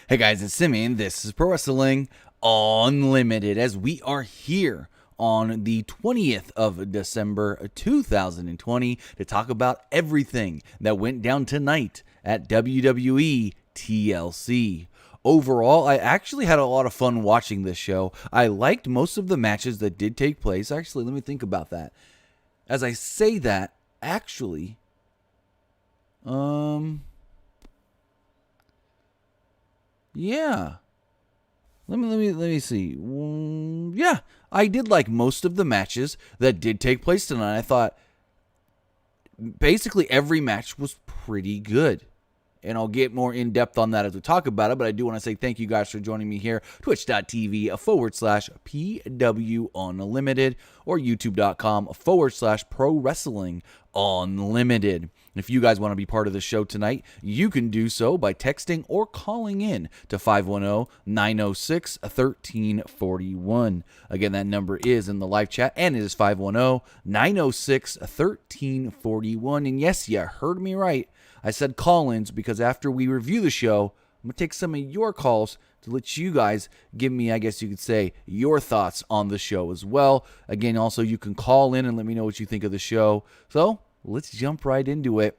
Hey guys, it's Sammy, and this is Pro Wrestling Unlimited, as we are here on the 20th of December 2020 to talk about everything that went down tonight at WWE TLC. Overall, I actually had a lot of fun watching this show. I liked most of the matches that did take place. Actually, let me think about that. As I say that, actually, yeah. Let me see. Yeah, I did like most of the matches that did take place tonight. I thought basically every match was pretty good. And I'll get more in depth on that as we talk about it. But I do want to say thank you guys for joining me here. Twitch.tv/PW Unlimited or YouTube.com/Pro Wrestling Unlimited. If you guys want to be part of the show tonight, you can do so by texting or calling in to 510-906-1341. Again, that number is in the live chat, and it is 510-906-1341. And yes, you heard me right. I said call-ins because after we review the show, I'm going to take some of your calls to let you guys give me, I guess you could say, your thoughts on the show as well. Again, also, you can call in and let me know what you think of the show. So, let's jump right into it.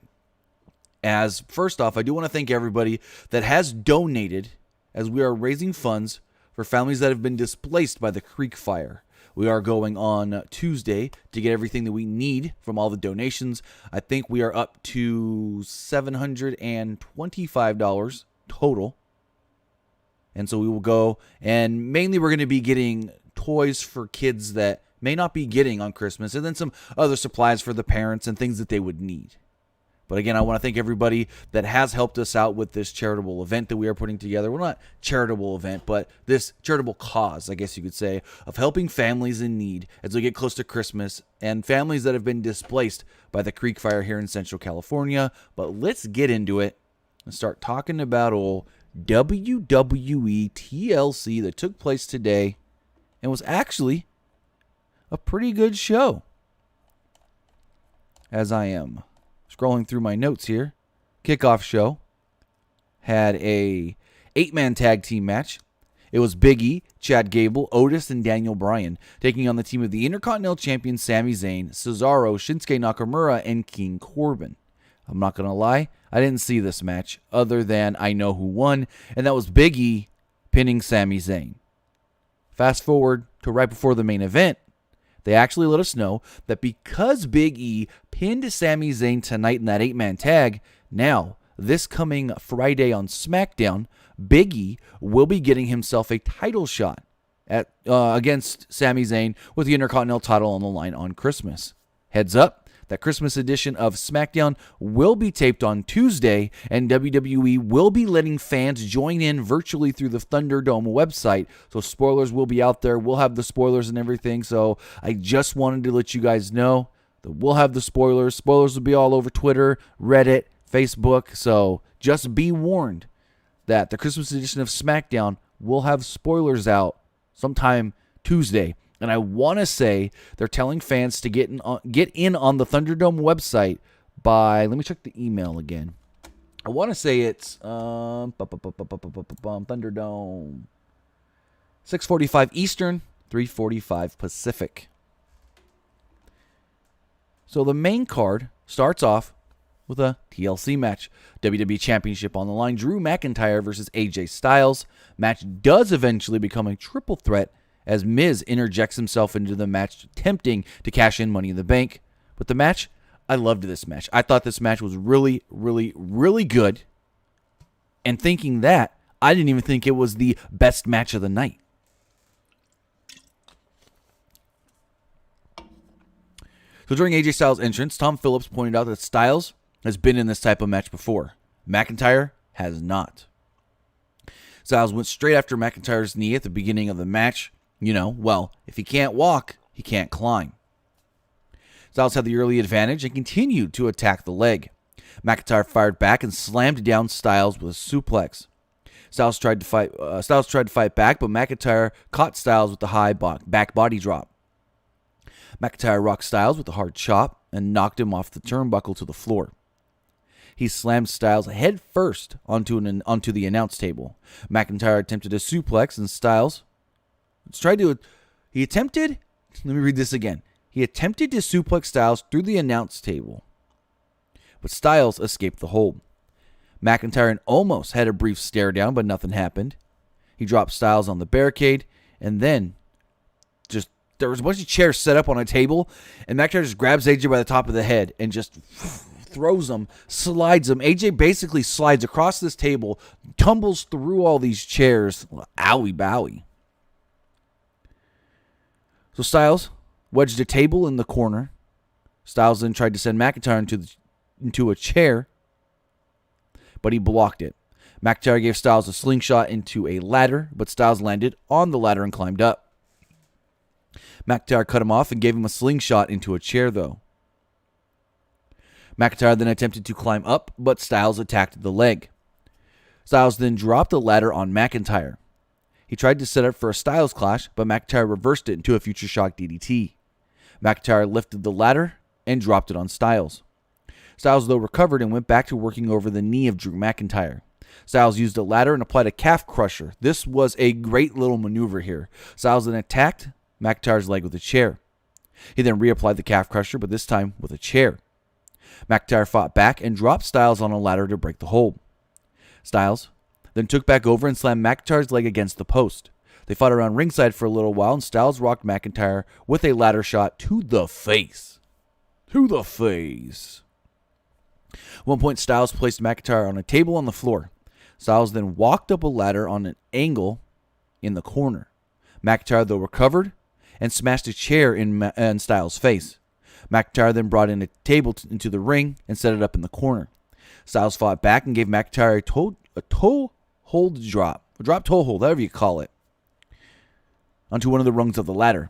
As first off, I do want to thank everybody that has donated, as we are raising funds for families that have been displaced by the Creek Fire. We are going on Tuesday to get everything that we need from all the donations. I think we are up to $725 total. And so we will go, and mainly we're going to be getting toys for kids that may not be getting on Christmas, and then some other supplies for the parents and things that they would need. But again, I want to thank everybody that has helped us out with this charitable event that we are putting together. Well, not charitable event, but this charitable cause, I guess you could say, of helping families in need as we get close to Christmas and families that have been displaced by the Creek Fire here in Central California. But let's get into it and start talking about old WWE TLC that took place today and was actually a pretty good show. As I am scrolling through my notes here, kickoff show had a 8-man tag team match. It was Big E, Chad Gable, Otis, and Daniel Bryan taking on the team of the Intercontinental Champion Sami Zayn, Cesaro, Shinsuke Nakamura, and King Corbin. I'm not going to lie, I didn't see this match other than I know who won, and that was Big E pinning Sami Zayn. Fast forward to right before the main event, they actually let us know that because Big E pinned Sami Zayn tonight in that 8-man tag, now, this coming Friday on Smackdown, Big E will be getting himself a title shot against Sami Zayn with the Intercontinental title on the line on Christmas. Heads up, that Christmas edition of SmackDown will be taped on Tuesday, and WWE will be letting fans join in virtually through the Thunderdome website. So spoilers will be out there. We'll have the spoilers and everything. So I just wanted to let you guys know that we'll have the spoilers. Spoilers will be all over Twitter, Reddit, Facebook. So just be warned that the Christmas edition of SmackDown will have spoilers out sometime Tuesday. And I want to say they're telling fans to get in on the Thunderdome website by, let me check the email again. I want to say it's Thunderdome, 6:45 Eastern, 3:45 Pacific. So the main card starts off with a TLC match. WWE Championship on the line. Drew McIntyre versus AJ Styles. Match does eventually become a triple threat as Miz interjects himself into the match, attempting to cash in Money in the Bank. But the match, I loved this match. I thought this match was really, really, really good. And thinking that, I didn't even think it was the best match of the night. So during AJ Styles' entrance, Tom Phillips pointed out that Styles has been in this type of match before. McIntyre has not. Styles went straight after McIntyre's knee at the beginning of the match. You know, well, if he can't walk, he can't climb. Styles had the early advantage and continued to attack the leg. McIntyre fired back and slammed down Styles with a suplex. Styles tried to fight back, but McIntyre caught Styles with the high back body drop. McIntyre rocked Styles with a hard chop and knocked him off the turnbuckle to the floor. He slammed Styles head first onto the announce table. McIntyre attempted a suplex, and Styles let me read this again. He attempted to suplex Styles through the announce table, but Styles escaped the hold. McIntyre and Omos had a brief stare down, but nothing happened. He dropped Styles on the barricade, and then there was a bunch of chairs set up on a table, and McIntyre just grabs AJ by the top of the head and just throws him, slides him. AJ basically slides across this table, tumbles through all these chairs. Owie bowie. So Styles wedged a table in the corner. Styles then tried to send McIntyre into a chair, but he blocked it. McIntyre gave Styles a slingshot into a ladder, but Styles landed on the ladder and climbed up. McIntyre cut him off and gave him a slingshot into a chair, though. McIntyre then attempted to climb up, but Styles attacked the leg. Styles then dropped a ladder on McIntyre. He tried to set up for a Styles clash, but McIntyre reversed it into a Future Shock DDT. McIntyre lifted the ladder and dropped it on Styles. Styles, though, recovered and went back to working over the knee of Drew McIntyre. Styles used a ladder and applied a calf crusher. This was a great little maneuver here. Styles then attacked McIntyre's leg with a chair. He then reapplied the calf crusher, but this time with a chair. McIntyre fought back and dropped Styles on a ladder to break the hold. Styles then took back over and slammed McIntyre's leg against the post. They fought around ringside for a little while, and Styles rocked McIntyre with a ladder shot to the face. To the face. At one point, Styles placed McIntyre on a table on the floor. Styles then walked up a ladder on an angle in the corner. McIntyre, though, recovered and smashed a chair in Styles' face. McIntyre then brought in a table into the ring and set it up in the corner. Styles fought back and gave McIntyre a toe hold drop. A drop toe hold, however you call it, onto one of the rungs of the ladder.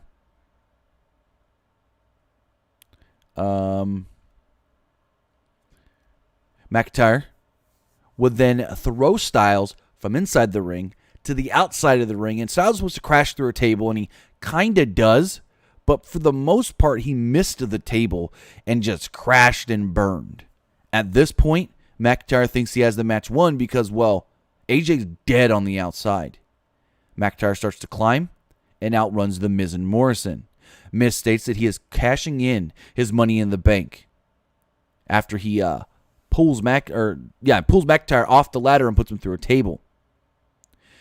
McIntyre would then throw Styles from inside the ring to the outside of the ring, and Styles was to crash through a table, and he kind of does, but for the most part, he missed the table and just crashed and burned. At this point, McIntyre thinks he has the match won because, well, AJ's dead on the outside. McIntyre starts to climb and outruns The Miz and Morrison. Miz states that he is cashing in his money in the bank after he pulls McIntyre off the ladder and puts him through a table.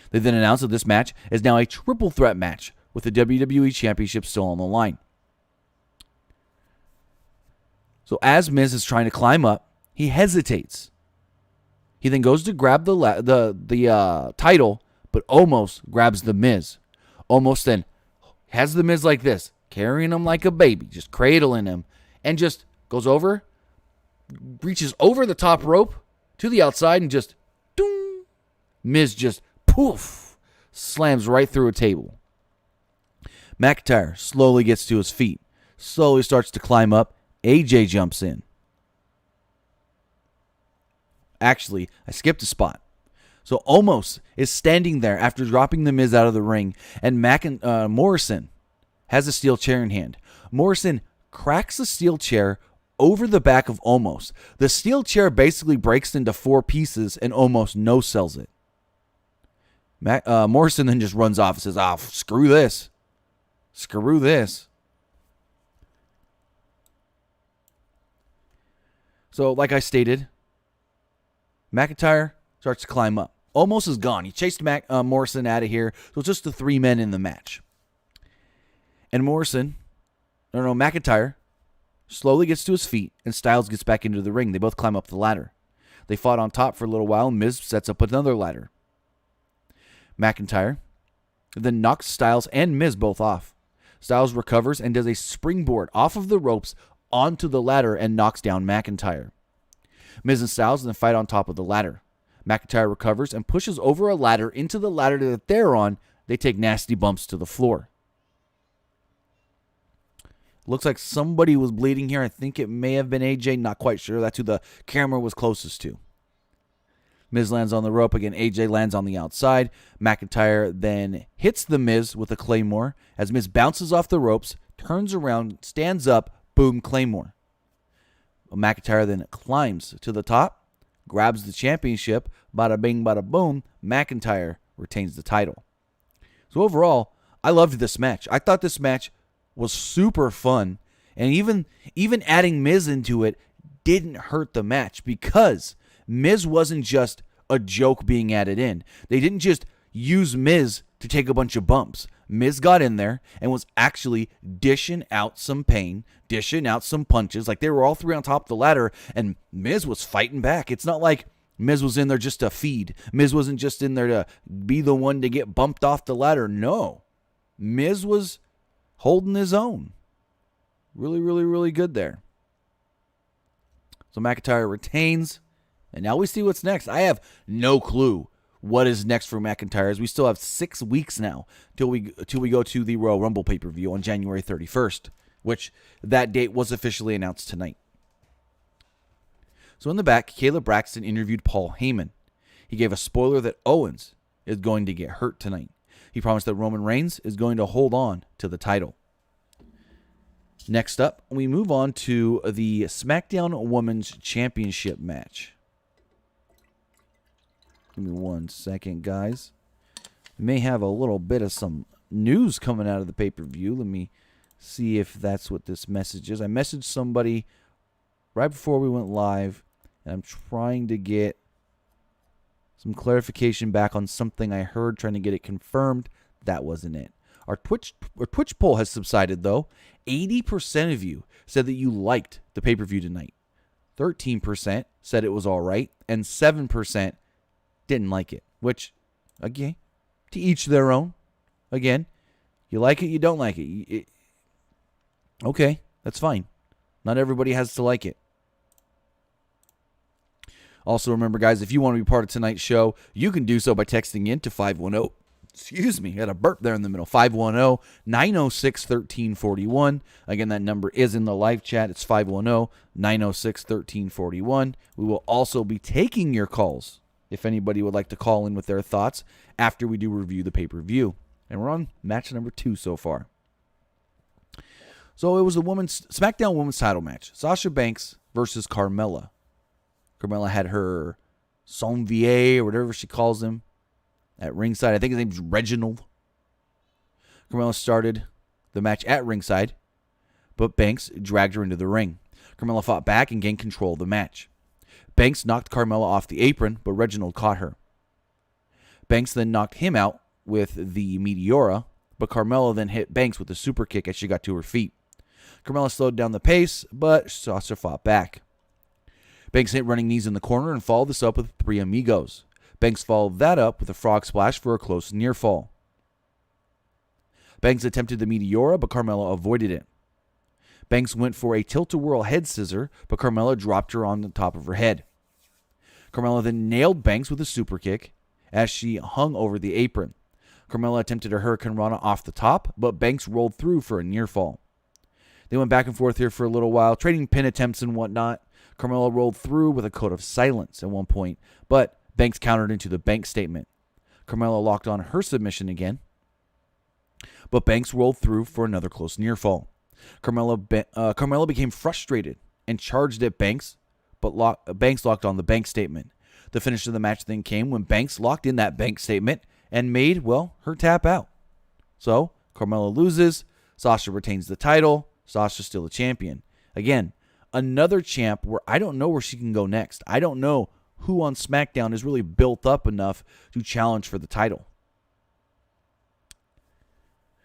They then announce that this match is now a triple threat match with the WWE Championship still on the line. So as Miz is trying to climb up, he hesitates. He then goes to grab the title, but Omos grabs the Miz. Omos then has the Miz like this, carrying him like a baby, just cradling him, and just goes over, reaches over the top rope to the outside, and just doom, Miz just poof, slams right through a table. McIntyre slowly gets to his feet, slowly starts to climb up. AJ jumps in. Actually, I skipped a spot. So Omos is standing there after dropping the Miz out of the ring, and Morrison has a steel chair in hand. Morrison cracks the steel chair over the back of Omos. The steel chair basically breaks into 4 pieces, and Omos no-sells it. Morrison then just runs off and says, screw this. Screw this. So, like I stated, McIntyre starts to climb up. Omos is gone. He chased Morrison out of here. So it's just the 3 men in the match. And McIntyre slowly gets to his feet, and Styles gets back into the ring. They both climb up the ladder. They fought on top for a little while, and Miz sets up another ladder. McIntyre then knocks Styles and Miz both off. Styles recovers and does a springboard off of the ropes onto the ladder and knocks down McIntyre. Miz and Styles then fight on top of the ladder. McIntyre recovers and pushes over a ladder into the ladder that they're on. They take nasty bumps to the floor. Looks like somebody was bleeding here. I think it may have been AJ. Not quite sure. That's who the camera was closest to. Miz lands on the rope again. AJ lands on the outside. McIntyre then hits the Miz with a Claymore as Miz bounces off the ropes, turns around, stands up, boom, Claymore. McIntyre then climbs to the top, grabs the championship. Bada bing, bada boom. McIntyre retains the title. So overall, I loved this match. I thought this match was super fun. And even adding Miz into it didn't hurt the match because Miz wasn't just a joke being added in. They didn't just use Miz to take a bunch of bumps. Miz got in there and was actually dishing out some pain, dishing out some punches. Like they were all three on top of the ladder and Miz was fighting back. It's not like Miz was in there just to feed. Miz wasn't just in there to be the one to get bumped off the ladder. No. Miz was holding his own. Really, really, really good there. So McIntyre retains. And now we see what's next. I have no clue what is next for McIntyre, as we still have 6 weeks now till we go to the Royal Rumble pay-per-view on January 31st, which that date was officially announced tonight. So in the back, Caleb Braxton interviewed Paul Heyman. He gave a spoiler that Owens is going to get hurt tonight. He promised that Roman Reigns is going to hold on to the title. Next up, we move on to the SmackDown Women's Championship match. Give me 1 second, guys. We may have a little bit of some news coming out of the pay-per-view. Let me see if that's what this message is. I messaged somebody right before we went live, and I'm trying to get some clarification back on something I heard, trying to get it confirmed. That wasn't it. Our Twitch poll has subsided, though. 80% of you said that you liked the pay-per-view tonight. 13% said it was all right, and 7% didn't like it, which, again, to each their own. Again, you like it, you don't like it. Okay, that's fine. Not everybody has to like it. Also, remember, guys, if you want to be part of tonight's show, you can do so by texting in to 510. Excuse me, I had a burp there in the middle. 510-906-1341. Again, that number is in the live chat. It's 510-906-1341. We will also be taking your calls if anybody would like to call in with their thoughts after we do review the pay-per-view. And we're on match number 2 so far. So it was a SmackDown Women's title match. Sasha Banks versus Carmella. Carmella had her Sonvier, or whatever she calls him, at ringside. I think his name's Reginald. Carmella started the match at ringside, but Banks dragged her into the ring. Carmella fought back and gained control of the match. Banks knocked Carmella off the apron, but Reginald caught her. Banks then knocked him out with the Meteora, but Carmella then hit Banks with a super kick as she got to her feet. Carmella slowed down the pace, but Sasha fought back. Banks hit running knees in the corner and followed this up with 3 amigos. Banks followed that up with a frog splash for a close near fall. Banks attempted the Meteora, but Carmella avoided it. Banks went for a tilt-a-whirl head scissor, but Carmella dropped her on the top of her head. Carmella then nailed Banks with a super kick as she hung over the apron. Carmella attempted a Hurricane Rana off the top, but Banks rolled through for a near fall. They went back and forth here for a little while, trading pin attempts and whatnot. Carmella rolled through with a code of silence at one point, but Banks countered into the Banks statement. Carmella locked on her submission again, but Banks rolled through for another close near fall. Carmella became frustrated and charged at Banks, but Banks locked on the Banks statement. The finish of the match then came when Banks locked in that Banks statement and made, her tap out. So, Carmella loses, Sasha retains the title, Sasha's still a champion. Again, another champ where I don't know where she can go next. I don't know who on SmackDown is really built up enough to challenge for the title.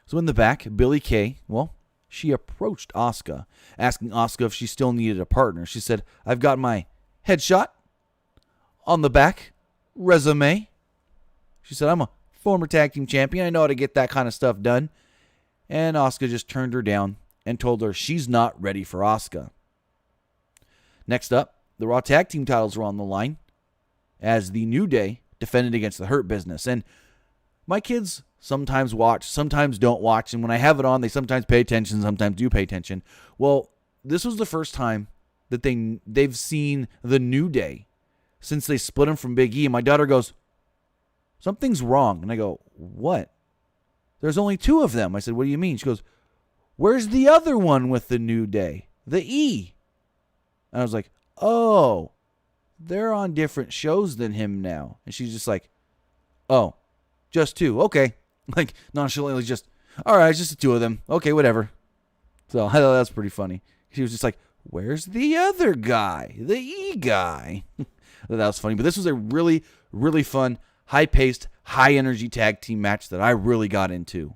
So in the back, Billie Kay, she approached Asuka, asking Asuka if she still needed a partner. She said, "I've got my headshot on the back resume." She said, "I'm a former tag team champion. I know how to get that kind of stuff done." And Asuka just turned her down and told her she's not ready for Asuka. Next up, the Raw Tag Team titles were on the line as the New Day defended against the Hurt Business. And my kids sometimes watch, sometimes don't watch, and when I have it on, they sometimes pay attention, sometimes do pay attention. Well, this was the first time that they've seen the New Day since they split them from Big E. And my daughter goes, "Something's wrong." And I go, "What?" "There's only 2 of them." I said, "What do you mean?" She goes, "Where's the other one with the New Day? The E." And I was like, "Oh, they're on different shows than him now. And she's just like, oh, just two. Okay. Like, nonchalantly just, all right, it's just the two of them. Okay, whatever. So I thought that's pretty funny. She was just like, where's the other guy? The E guy. That was funny. But this was a really, really fun, high-paced, high-energy tag team match that I really got into.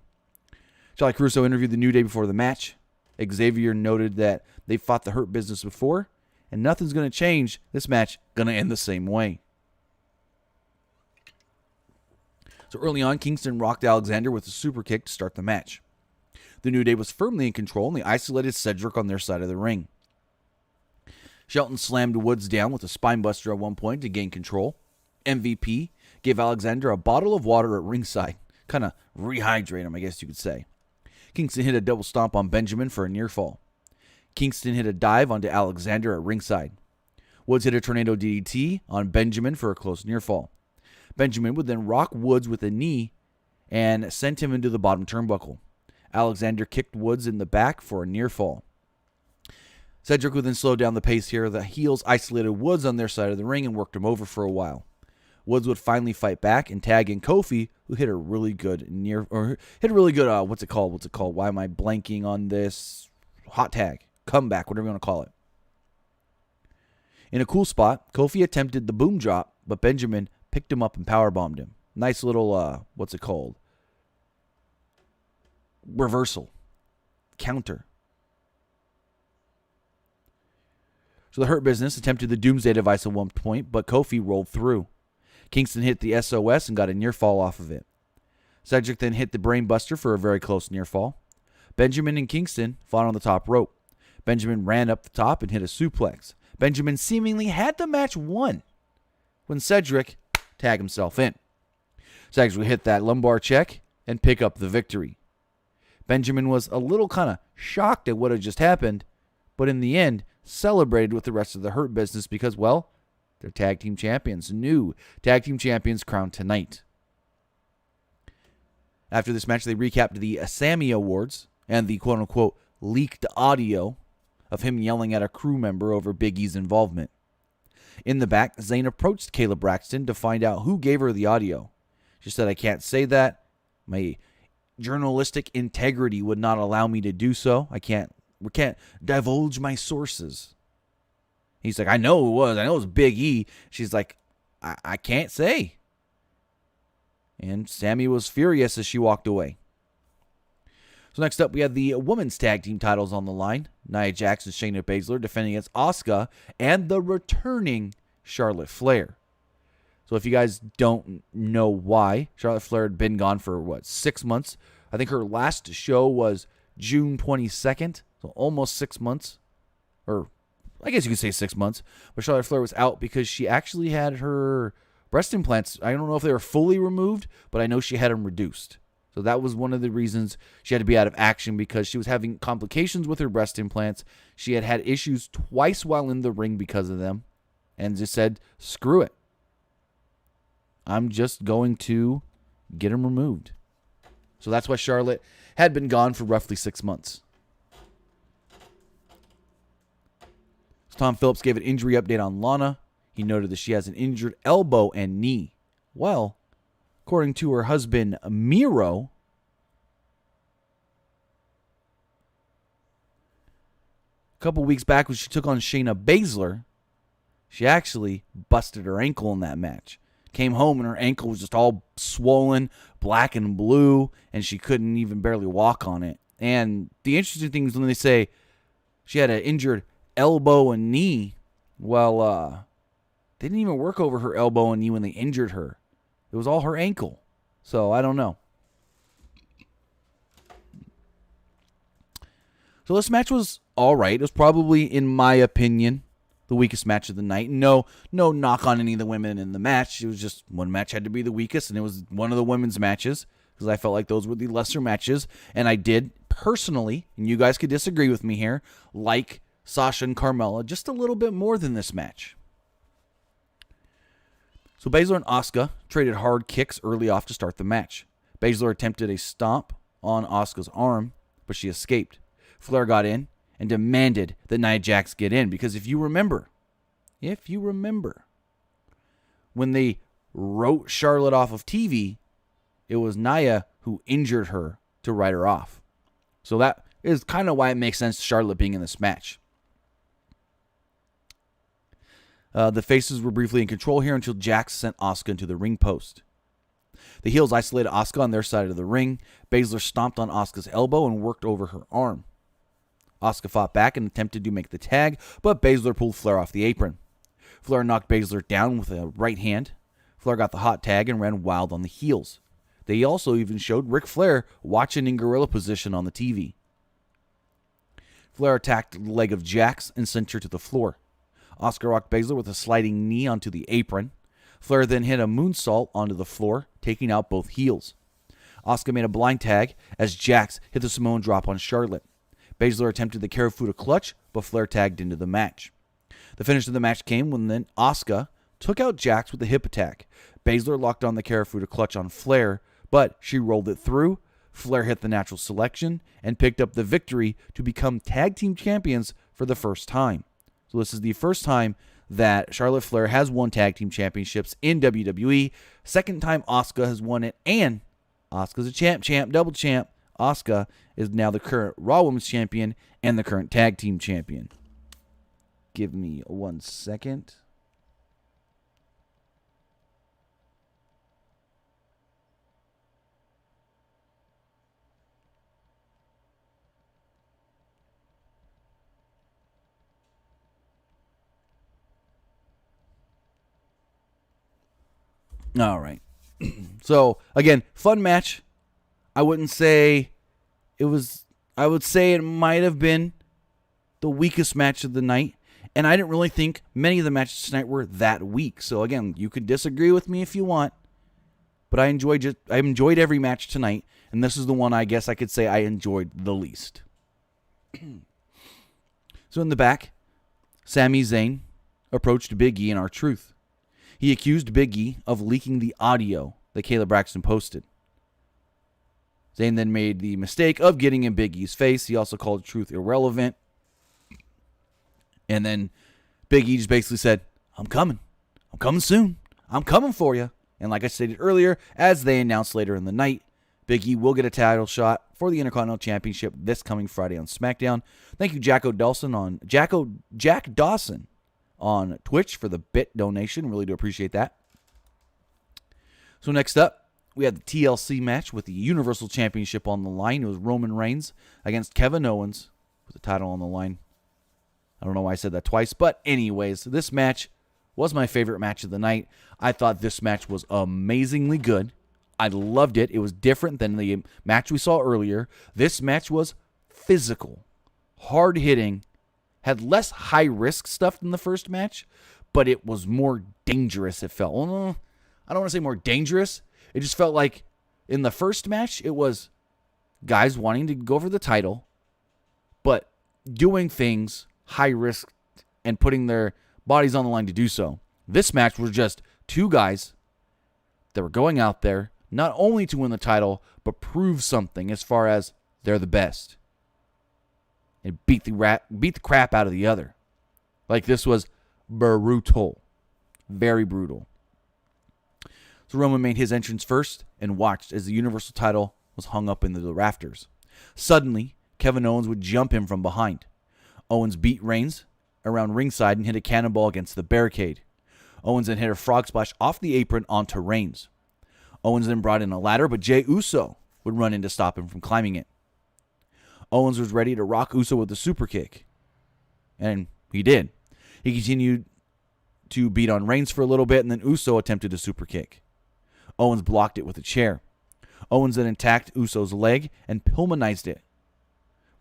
Charlie Caruso interviewed the New Day before the match. Xavier noted that they fought the Hurt Business before, and nothing's going to change. This match going to end the same way. So early on, Kingston rocked Alexander with a super kick to start the match. The New Day was firmly in control, and they isolated Cedric on their side of the ring. Shelton slammed Woods down with a spinebuster at one point to gain control. MVP gave Alexander a bottle of water at ringside. Kind of rehydrate him, I guess you could say. Kingston hit a double stomp on Benjamin for a near fall. Kingston hit a dive onto Alexander at ringside. Woods hit a tornado DDT on Benjamin for a close near fall. Benjamin would then rock Woods with a knee and sent him into the bottom turnbuckle. Alexander kicked Woods in the back for a near fall. Cedric would then slow down the pace here. The heels isolated Woods on their side of the ring and worked him over for a while. Woods would finally fight back and tag in Kofi, who hit a really good what's it called? Why am I blanking on this? Hot tag, comeback, whatever you want to call it. In a cool spot, Kofi attempted the boom drop, but Benjamin picked him up and powerbombed him. Nice little, reversal. Counter. So the Hurt Business attempted the Doomsday Device at one point, but Kofi rolled through. Kingston hit the SOS and got a near fall off of it. Cedric then hit the Brain Buster for a very close near fall. Benjamin and Kingston fought on the top rope. Benjamin ran up the top and hit a suplex. Benjamin seemingly had the match won when Cedric tagged himself in. Cedric would hit that lumbar check and pick up the victory. Benjamin was a little kind of shocked at what had just happened, but in the end, celebrated with the rest of the Hurt Business because, well, they're tag team champions. New tag team champions crowned tonight. After this match, they recapped the Sammy Awards and the quote-unquote leaked audio of him yelling at a crew member over Big E's involvement. In the back, Zayn approached Kayla Braxton to find out who gave her the audio. She said, I can't say that. My journalistic integrity would not allow me to do so. We can't divulge my sources. He's like, I know it was Big E. She's like, I can't say. And Sammy was furious as she walked away. So next up, we had the women's tag team titles on the line. Nia Jax and Shayna Baszler defending against Asuka and the returning Charlotte Flair. So if you guys don't know why, Charlotte Flair had been gone for, 6 months? I think her last show was June 22nd, so almost 6 months. Or I guess you could say 6 months. But Charlotte Flair was out because she actually had her breast implants. I don't know if they were fully removed, but I know she had them reduced. So that was one of the reasons she had to be out of action, because she was having complications with her breast implants. She had had issues twice while in the ring because of them, and just said, screw it. I'm just going to get them removed. So that's why Charlotte had been gone for roughly 6 months. So Tom Phillips gave an injury update on Lana. He noted that she has an injured elbow and knee. Well, according to her husband, Miro, a couple weeks back when she took on Shayna Baszler, she actually busted her ankle in that match. Came home and her ankle was just all swollen, black and blue, and she couldn't even barely walk on it. And the interesting thing is when they say she had an injured elbow and knee, well, they didn't even work over her elbow and knee when they injured her. It was all her ankle. So, I don't know. So, this match was all right. It was probably, in my opinion, the weakest match of the night. No knock on any of the women in the match. It was just one match had to be the weakest, and it was one of the women's matches because I felt like those were the lesser matches. And I did personally, and you guys could disagree with me here, like Sasha and Carmella just a little bit more than this match. So Baszler and Asuka traded hard kicks early off to start the match. Baszler attempted a stomp on Asuka's arm, but she escaped. Flair got in and demanded that Nia Jax get in because if you remember, when they wrote Charlotte off of TV, it was Nia who injured her to write her off. So that is kind of why it makes sense Charlotte being in this match. The faces were briefly in control here until Jax sent Asuka into the ring post. The heels isolated Asuka on their side of the ring. Baszler stomped on Asuka's elbow and worked over her arm. Asuka fought back and attempted to make the tag, but Baszler pulled Flair off the apron. Flair knocked Baszler down with a right hand. Flair got the hot tag and ran wild on the heels. They also even showed Ric Flair watching in gorilla position on the TV. Flair attacked the leg of Jax and sent her to the floor. Asuka rocked Baszler with a sliding knee onto the apron. Flair then hit a moonsault onto the floor, taking out both heels. Asuka made a blind tag as Jax hit the Samoan drop on Charlotte. Baszler attempted the Karafuda clutch, but Flair tagged into the match. The finish of the match came when then Asuka took out Jax with a hip attack. Baszler locked on the Karafuda clutch on Flair, but she rolled it through. Flair hit the natural selection and picked up the victory to become tag team champions for the first time. So this is the first time that Charlotte Flair has won tag team championships in WWE. Second time Asuka has won it, and Asuka's a champ, double champ. Asuka is now the current Raw Women's Champion and the current tag team champion. Give me 1 second. All right. So, again, fun match. I wouldn't say it was, I would say it might have been the weakest match of the night. And I didn't really think many of the matches tonight were that weak. So, again, you could disagree with me if you want. But I enjoyed every match tonight. And this is the one I guess I could say I enjoyed the least. So, in the back, Sami Zayn approached Big E and R-Truth. He accused Big E of leaking the audio that Kayla Braxton posted. Zayn then made the mistake of getting in Big E's face. He also called Truth irrelevant. And then Big E just basically said, I'm coming. I'm coming soon. I'm coming for you. And like I stated earlier, as they announced later in the night, Big E will get a title shot for the Intercontinental Championship this coming Friday on SmackDown. Thank you, Jack Dawson on Twitch for the bit donation. Really do appreciate that. So next up, we had the TLC match with the Universal Championship on the line. It was Roman Reigns against Kevin Owens with the title on the line. I don't know why I said that twice, but anyways, this match was my favorite match of the night. I thought this match was amazingly good. I loved it. It was different than the match we saw earlier. This match was physical, hard-hitting, had less high-risk stuff than the first match, but it was more dangerous, it felt. Well, I don't want to say more dangerous. It just felt like in the first match, it was guys wanting to go for the title, but doing things high-risk and putting their bodies on the line to do so. This match was just two guys that were going out there not only to win the title, but prove something as far as they're the best. And beat the crap out of the other. Like, this was brutal. Very brutal. So Roman made his entrance first and watched as the Universal title was hung up into the rafters. Suddenly, Kevin Owens would jump him from behind. Owens beat Reigns around ringside and hit a cannonball against the barricade. Owens then hit a frog splash off the apron onto Reigns. Owens then brought in a ladder, but Jey Uso would run in to stop him from climbing it. Owens was ready to rock Uso with a super kick. And he did. He continued to beat on Reigns for a little bit, and then Uso attempted a super kick. Owens blocked it with a chair. Owens then attacked Uso's leg and Pillmanized it.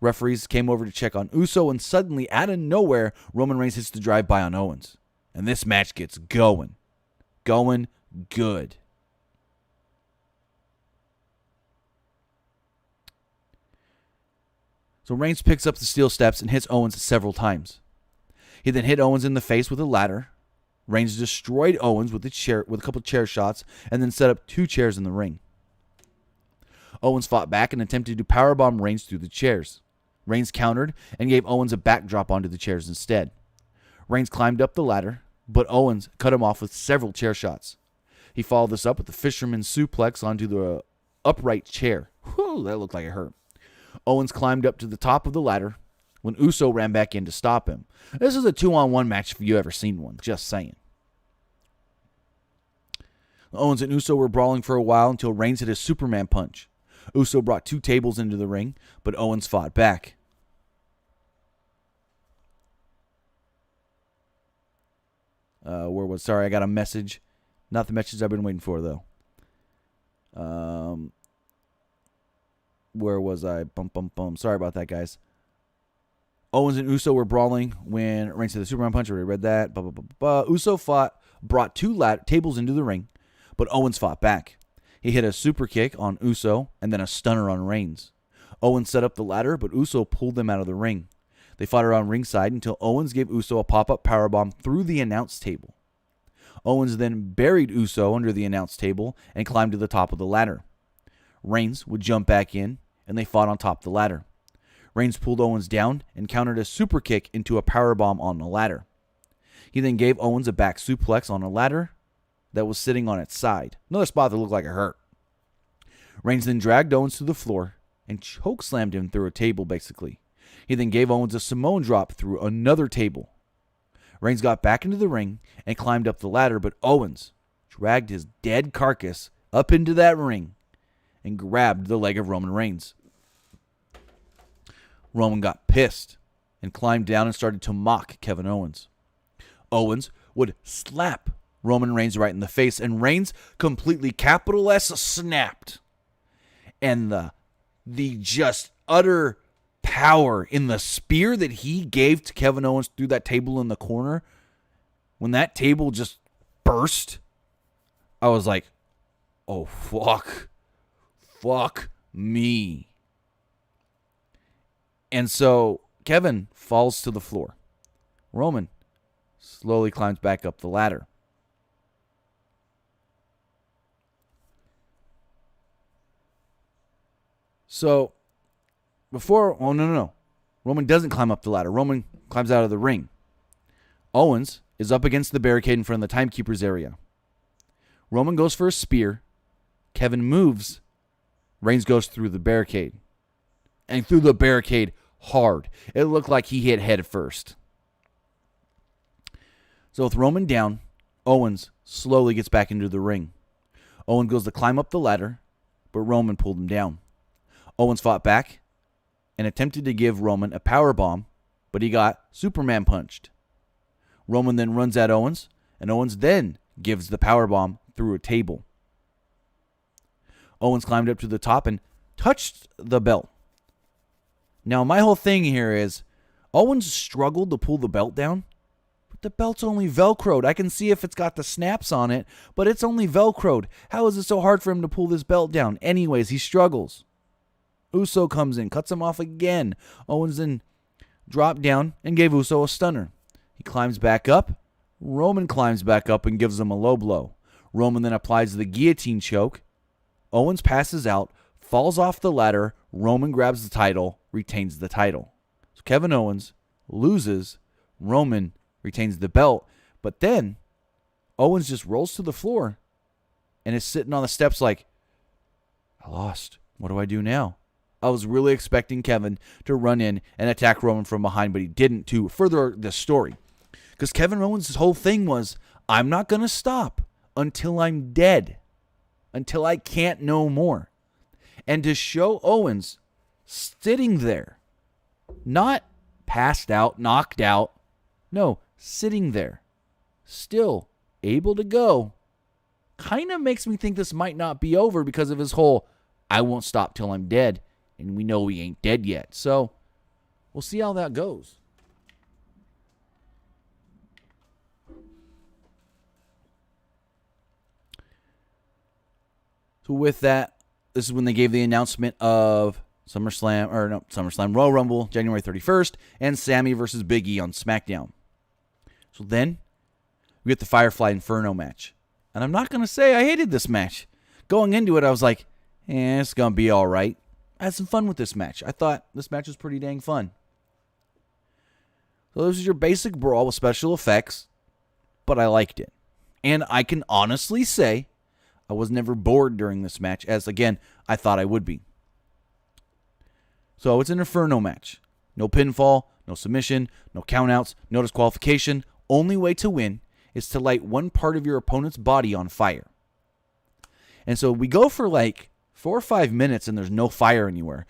Referees came over to check on Uso, and suddenly, out of nowhere, Roman Reigns hits the drive-by on Owens. And this match gets going. Going good. So Reigns picks up the steel steps and hits Owens several times. He then hit Owens in the face with a ladder. Reigns destroyed Owens with a couple chair shots and then set up two chairs in the ring. Owens fought back and attempted to powerbomb Reigns through the chairs. Reigns countered and gave Owens a backdrop onto the chairs instead. Reigns climbed up the ladder, but Owens cut him off with several chair shots. He followed this up with the fisherman suplex onto the upright chair. Whew, that looked like it hurt. Owens climbed up to the top of the ladder when Uso ran back in to stop him. This is a 2-on-1 match if you ever seen one, just saying. Owens and Uso were brawling for a while until Reigns hit his Superman punch. Uso brought 2 tables into the ring, but Owens fought back. Sorry, I got a message. Not the message I've been waiting for, though. Where was I? Sorry about that, guys. Owens and Uso were brawling when Reigns hit the Superman punch. I already read that. Uso brought 2 tables into the ring, but Owens fought back. He hit a super kick on Uso and then a stunner on Reigns. Owens set up the ladder, but Uso pulled them out of the ring. They fought around ringside until Owens gave Uso a pop-up powerbomb through the announce table. Owens then buried Uso under the announce table and climbed to the top of the ladder. Reigns would jump back in, and they fought on top of the ladder. Reigns pulled Owens down and countered a super kick into a powerbomb on the ladder. He then gave Owens a back suplex on a ladder that was sitting on its side. Another spot that looked like it hurt. Reigns then dragged Owens to the floor and chokeslammed him through a table, basically. He then gave Owens a Samoan drop through another table. Reigns got back into the ring and climbed up the ladder, but Owens dragged his dead carcass up into that ring and grabbed the leg of Roman Reigns. Roman got pissed and climbed down and started to mock Kevin Owens. Owens would slap Roman Reigns right in the face, and Reigns completely, capital S, snapped. And the just utter power in the spear that he gave to Kevin Owens through that table in the corner, when that table just burst, I was like, oh, fuck me. And so Kevin falls to the floor. Roman slowly climbs back up the ladder. So no. Roman doesn't climb up the ladder. Roman climbs out of the ring. Owens is up against the barricade in front of the timekeeper's area. Roman goes for a spear. Kevin moves. Reigns goes through the barricade. And through the barricade hard. It looked like he hit head first. So with Roman down, Owens slowly gets back into the ring. Owens goes to climb up the ladder, but Roman pulled him down. Owens fought back and attempted to give Roman a powerbomb, but he got Superman punched. Roman then runs at Owens, and Owens then gives the powerbomb through a table. Owens climbed up to the top and touched the belt. Now, my whole thing here is Owens struggled to pull the belt down, but the belt's only Velcroed. I can see if it's got the snaps on it, but it's only Velcroed. How is it so hard for him to pull this belt down? Anyways, he struggles. Uso comes in, cuts him off again. Owens then dropped down and gave Uso a stunner. He climbs back up. Roman climbs back up and gives him a low blow. Roman then applies the guillotine choke. Owens passes out, falls off the ladder. Roman grabs the title, retains the title. So Kevin Owens loses. Roman retains the belt. But then Owens just rolls to the floor and is sitting on the steps like, I lost. What do I do now? I was really expecting Kevin to run in and attack Roman from behind, but he didn't, to further the story. Because Kevin Owens' whole thing was, I'm not going to stop until I'm dead. Until I can't no more. And to show Owens sitting there, not passed out, knocked out, no, sitting there, still able to go, kind of makes me think this might not be over because of his whole, I won't stop till I'm dead. And we know he ain't dead yet. So we'll see how that goes. So with that, this is when they gave the announcement of Royal Rumble, January 31st, and Sammy versus Big E on Smackdown. So then we get the Firefly Inferno match. And I'm not going to say I hated this match. Going into it, I was like, it's going to be all right. I had some fun with this match. I thought this match was pretty dang fun. So this is your basic brawl with special effects. but I liked it. And I can honestly say I was never bored during this match, as, again, I thought I would be. So it's an Inferno match. No pinfall, no submission, no countouts, no disqualification. Only way to win is to light one part of your opponent's body on fire. And so we go for like 4 or 5 minutes and there's no fire anywhere.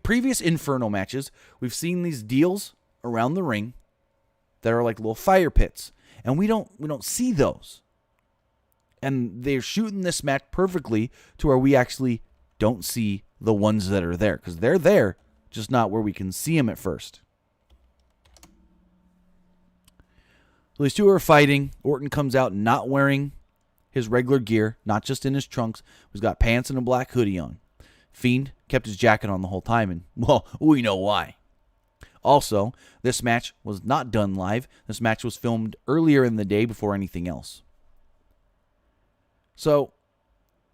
Previous Inferno matches, we've seen these deals around the ring that are like little fire pits, and we don't see those. And they're shooting this match perfectly to where we actually don't see the ones that are there, because they're there, just not where we can see them at first. So these two are fighting. Orton comes out not wearing his regular gear, not just in his trunks. He's got pants and a black hoodie on. Fiend kept his jacket on the whole time, and, well, we know why. Also, this match was not done live. This match was filmed earlier in the day before anything else. So,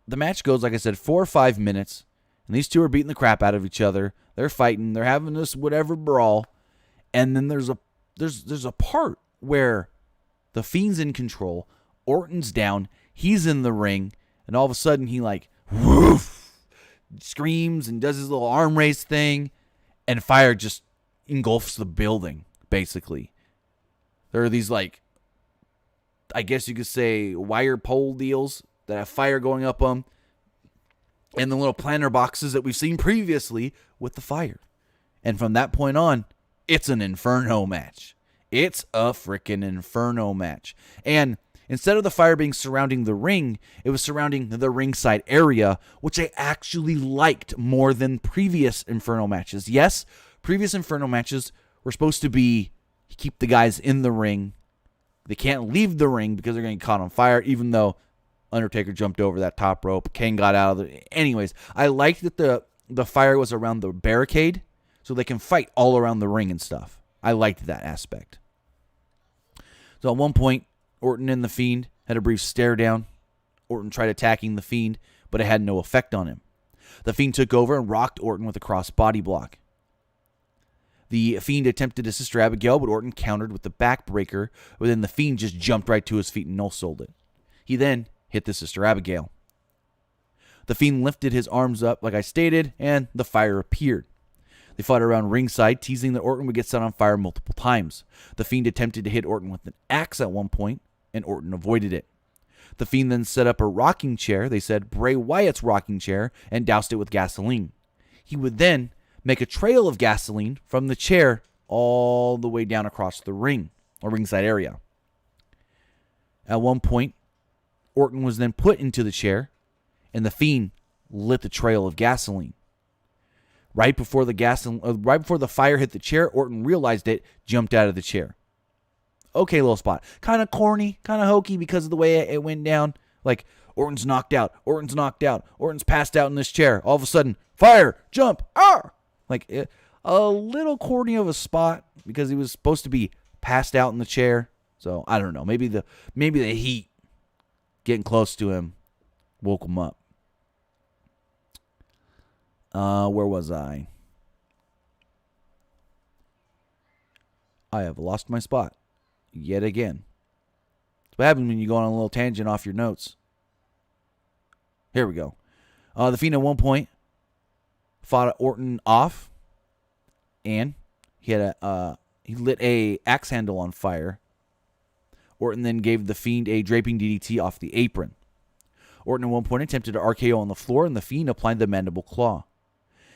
the match goes, like I said, 4 or 5 minutes, and these two are beating the crap out of each other. They're fighting. They're having this whatever brawl, and then there's a part where the Fiend's in control. Orton's down. He's in the ring, and all of a sudden he like woof, screams and does his little arm raise thing, and fire just engulfs the building. Basically, there are these like, I guess you could say, wire pole deals that have fire going up them, and the little planter boxes that we've seen previously with the fire. And from that point on, it's an Inferno match. It's a freaking Inferno match. And instead of the fire being surrounding the ring, it was surrounding the ringside area, which I actually liked more than previous Inferno matches. Yes, previous Inferno matches were supposed to be keep the guys in the ring. They can't leave the ring because they're going to get caught on fire, even though Undertaker jumped over that top rope. Kane got out of it. Anyways, I liked that the fire was around the barricade so they can fight all around the ring and stuff. I liked that aspect. So at one point, Orton and the Fiend had a brief stare down. Orton tried attacking the Fiend, but it had no effect on him. The Fiend took over and rocked Orton with a cross body block. The Fiend attempted a Sister Abigail, but Orton countered with the backbreaker, but then the Fiend just jumped right to his feet and no-sold it. He then hit the Sister Abigail. The Fiend lifted his arms up, like I stated, and the fire appeared. They fought around ringside, teasing that Orton would get set on fire multiple times. The Fiend attempted to hit Orton with an axe at one point, and Orton avoided it. The Fiend then set up a rocking chair, they said Bray Wyatt's rocking chair, and doused it with gasoline. He would then make a trail of gasoline from the chair all the way down across the ring, or ringside area. At one point, Orton was then put into the chair, and the Fiend lit the trail of gasoline. Right before the fire hit the chair, Orton realized it, jumped out of the chair. Okay, little spot. Kind of corny, kind of hokey because of the way it went down. Like, Orton's knocked out. Orton's knocked out. Orton's passed out in this chair. All of a sudden, fire, jump, ah! Like, a little corny of a spot because he was supposed to be passed out in the chair. So, I don't know. Maybe the heat getting close to him woke him up. Where was I? I have lost my spot yet again. That's what happens when you go on a little tangent off your notes. Here we go. The Fiend at one point fought Orton off, and he lit a axe handle on fire. Orton then gave the Fiend a draping DDT off the apron. Orton at one point attempted to RKO on the floor, and the Fiend applied the mandible claw.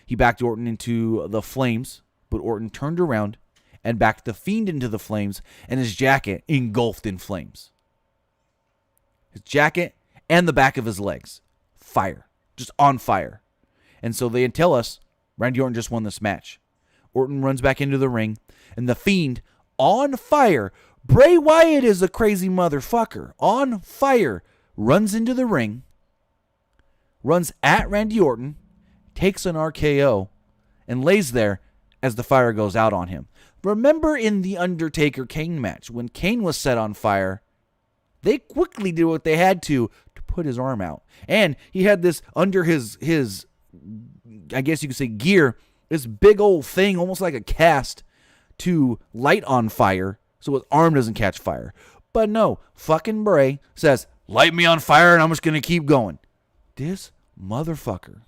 He backed Orton into the flames, but Orton turned around and backed the Fiend into the flames, and his jacket engulfed in flames. His jacket and the back of his legs. Fire. Just on fire. And so they tell us Randy Orton just won this match. Orton runs back into the ring, and the Fiend, on fire, Bray Wyatt is a crazy motherfucker, on fire, runs into the ring, runs at Randy Orton, takes an RKO, and lays there as the fire goes out on him. Remember in the Undertaker-Kane match, when Kane was set on fire, they quickly did what they had to put his arm out. And he had this under his I guess you could say gear, this big old thing, almost like a cast, to light on fire so his arm doesn't catch fire. But no, fucking Bray says, light me on fire and I'm just going to keep going. This motherfucker.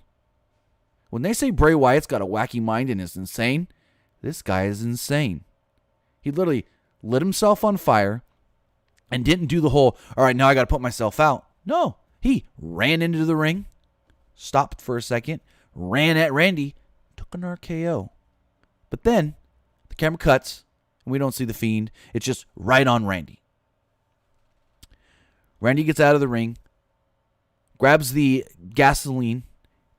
When they say Bray Wyatt's got a wacky mind and is insane, this guy is insane. He literally lit himself on fire and didn't do the whole, all right, now I got to put myself out. No, he ran into the ring, stopped for a second, ran at Randy, took an RKO. But then the camera cuts and we don't see the Fiend. It's just right on Randy. Randy gets out of the ring, grabs the gasoline,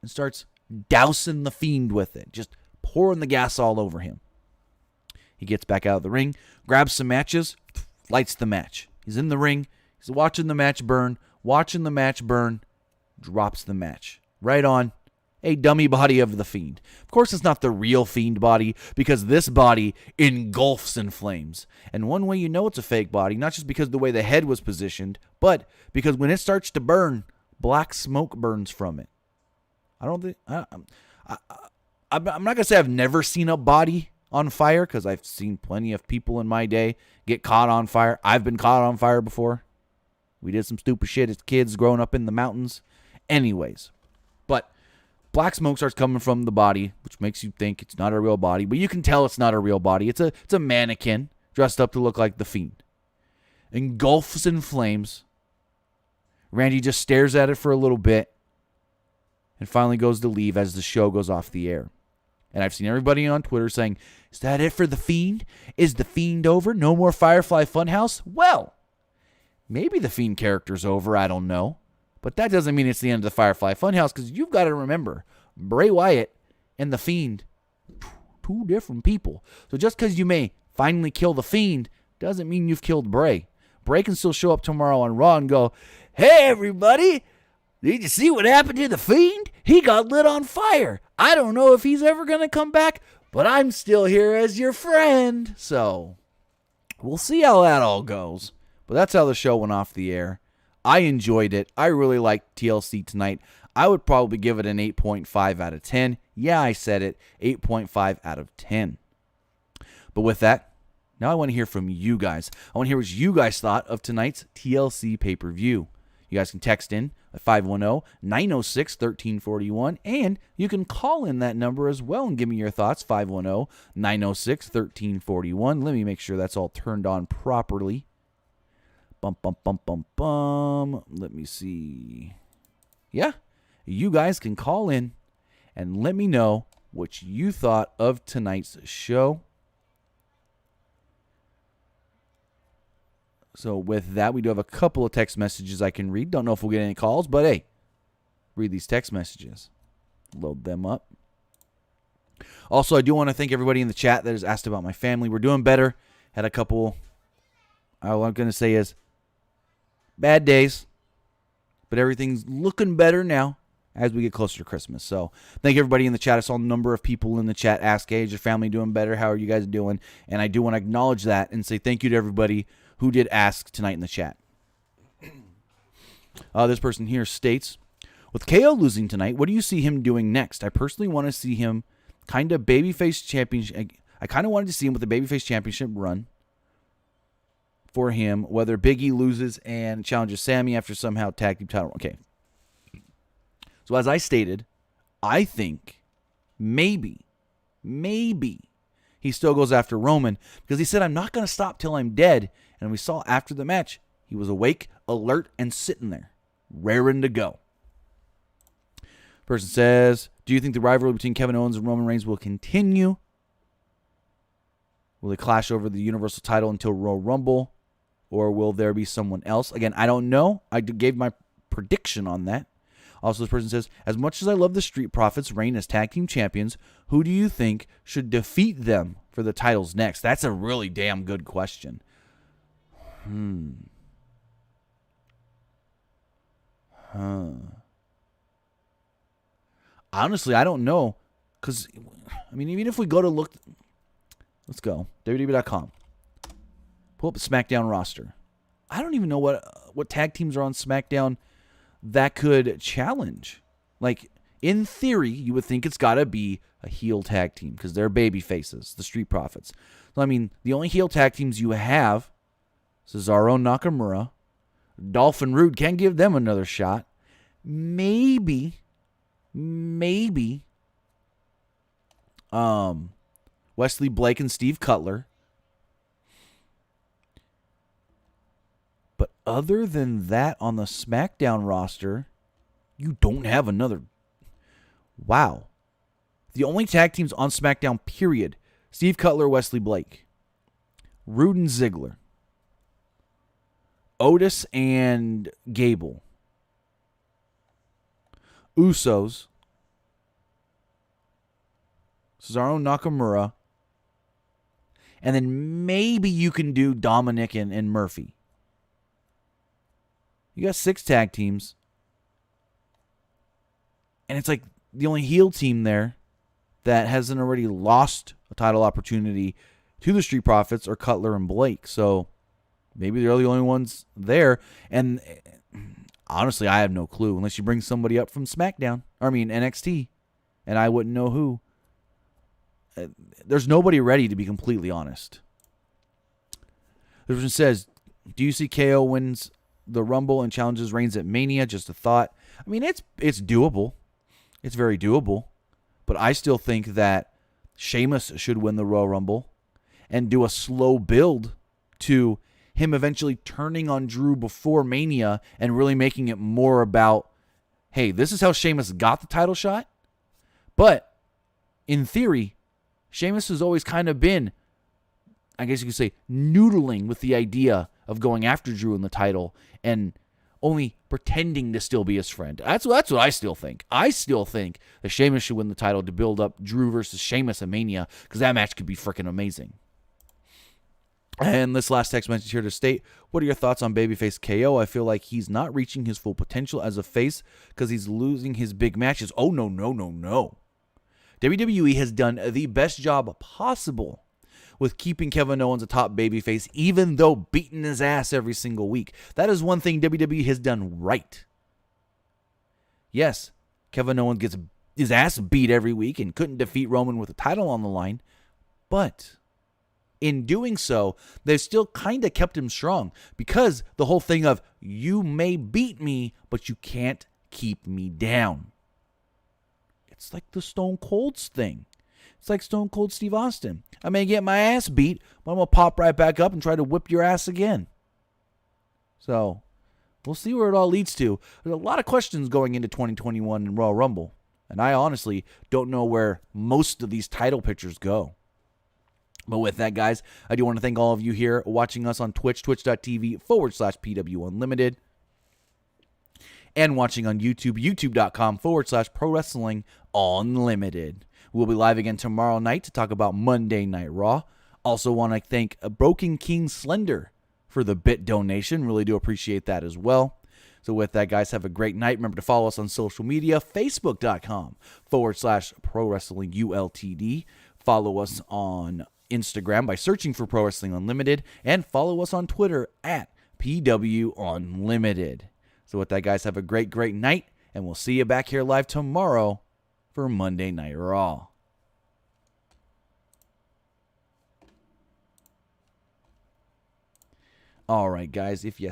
and starts dousing the Fiend with it, just pouring the gas all over him. He gets back out of the ring, grabs some matches, lights the match. He's in the ring, he's watching the match burn, drops the match right on a dummy body of the Fiend. Of course, it's not the real Fiend body because this body engulfs in flames. And one way you know it's a fake body, not just because of the way the head was positioned, but because when it starts to burn, black smoke burns from it. I'm not going to say I've never seen a body on fire because I've seen plenty of people in my day get caught on fire. I've been caught on fire before. We did some stupid shit as kids growing up in the mountains. Anyways, but black smoke starts coming from the body, which makes you think it's not a real body, but you can tell it's not a real body. It's a mannequin dressed up to look like the Fiend. Engulfs in flames. Randy just stares at it for a little bit and finally goes to leave as the show goes off the air. And I've seen everybody on Twitter saying, is that it for the Fiend? Is the Fiend over? No more Firefly Funhouse? Well, maybe the Fiend character's over. I don't know. But that doesn't mean it's the end of the Firefly Funhouse because you've got to remember, Bray Wyatt and the Fiend, two different people. So just because you may finally kill the Fiend doesn't mean you've killed Bray. Bray can still show up tomorrow on Raw and go, hey, everybody, did you see what happened to the Fiend? He got lit on fire. I don't know if he's ever going to come back, but I'm still here as your friend. So we'll see how that all goes. But that's how the show went off the air. I enjoyed it. I really liked TLC tonight. I would probably give it an 8.5 out of 10. Yeah, I said it. 8.5 out of 10. But with that, now I want to hear from you guys. I want to hear what you guys thought of tonight's TLC pay-per-view. You guys can text in at 510-906-1341, and you can call in that number as well and give me your thoughts, 510-906-1341. Let me make sure that's all turned on properly. Bum, bum, bum, bum, bum. Let me see. Yeah, you guys can call in and let me know what you thought of tonight's show. So with that, we do have a couple of text messages I can read. Don't know if we'll get any calls, but hey, read these text messages. Load them up. Also, I do want to thank everybody in the chat that has asked about my family. We're doing better. Had a couple, all I'm going to say is, bad days, but everything's looking better now as we get closer to Christmas. So thank everybody in the chat. I saw a number of people in the chat ask, hey, is your family doing better? How are you guys doing? And I do want to acknowledge that and say thank you to everybody who did ask tonight in the chat. This person here states, with KO losing tonight, what do you see him doing next? I personally want to see him kind of babyface championship. I kind of wanted to see him with the babyface championship run for him, whether Big E loses and challenges Sammy after somehow tag team title. Okay. So as I stated, I think maybe he still goes after Roman because he said, I'm not going to stop till I'm dead. And we saw after the match, he was awake, alert, and sitting there, raring to go. Person says, do you think the rivalry between Kevin Owens and Roman Reigns will continue? Will they clash over the Universal title until Royal Rumble? Or will there be someone else? Again, I don't know. I gave my prediction on that. Also, this person says, as much as I love the Street Profits reign as tag team champions, who do you think should defeat them for the titles next? That's a really damn good question. Honestly, I don't know. Because, I mean, even if we go to look... Let's go. WWE.com. Pull up the SmackDown roster. I don't even know what tag teams are on SmackDown that could challenge. Like, in theory, you would think it's got to be a heel tag team because they're baby faces, the Street Profits. So, I mean, the only heel tag teams you have Cesaro, Nakamura. Dolph and Rude can give them another shot. Maybe Wesley Blake and Steve Cutler. But other than that, on the SmackDown roster, you don't have another. Wow. The only tag teams on SmackDown, period. Steve Cutler, Wesley Blake. Rude and Ziggler. Otis and Gable. Usos. Cesaro, Nakamura. And then maybe you can do Dominic and Murphy. You got 6 tag teams. And it's like the only heel team there that hasn't already lost a title opportunity to the Street Profits or Cutler and Blake. So maybe they're the only ones there. And honestly, I have no clue unless you bring somebody up from NXT. And I wouldn't know who. There's nobody ready, to be completely honest. The person says, do you see KO wins the Rumble and challenges Reigns at Mania? Just a thought. I mean, it's doable. It's very doable. But I still think that Sheamus should win the Royal Rumble and do a slow build to him eventually turning on Drew before Mania and really making it more about, hey, this is how Sheamus got the title shot. But in theory, Sheamus has always kind of been, I guess you could say, noodling with the idea of going after Drew in the title and only pretending to still be his friend. That's what I still think. I still think that Sheamus should win the title to build up Drew versus Sheamus at Mania, because that match could be freaking amazing. And this last text message here to state, what are your thoughts on babyface KO? I feel like he's not reaching his full potential as a face because he's losing his big matches. Oh, no. WWE has done the best job possible with keeping Kevin Owens a top babyface, even though beating his ass every single week. That is one thing WWE has done right. Yes, Kevin Owens gets his ass beat every week and couldn't defeat Roman with a title on the line, but in doing so, they've still kind of kept him strong, because the whole thing of, you may beat me, but you can't keep me down. It's like the Stone Cold's thing. It's like Stone Cold Steve Austin. I may get my ass beat, but I'm going to pop right back up and try to whip your ass again. So, we'll see where it all leads to. There's a lot of questions going into 2021 in Royal Rumble, and I honestly don't know where most of these title pictures go. But with that, guys, I do want to thank all of you here watching us on Twitch, twitch.tv/PW Unlimited. And watching on YouTube, youtube.com/Pro Wrestling Unlimited. We'll be live again tomorrow night to talk about Monday Night Raw. Also want to thank Broken King Slender for the bit donation. Really do appreciate that as well. So with that, guys, have a great night. Remember to follow us on social media, facebook.com/Pro Wrestling ULTD. Follow us on Instagram by searching for Pro Wrestling Unlimited. And follow us on Twitter at PW Unlimited. So with that, guys, have a great night. And we'll see you back here live tomorrow for Monday Night Raw. All right, guys, if you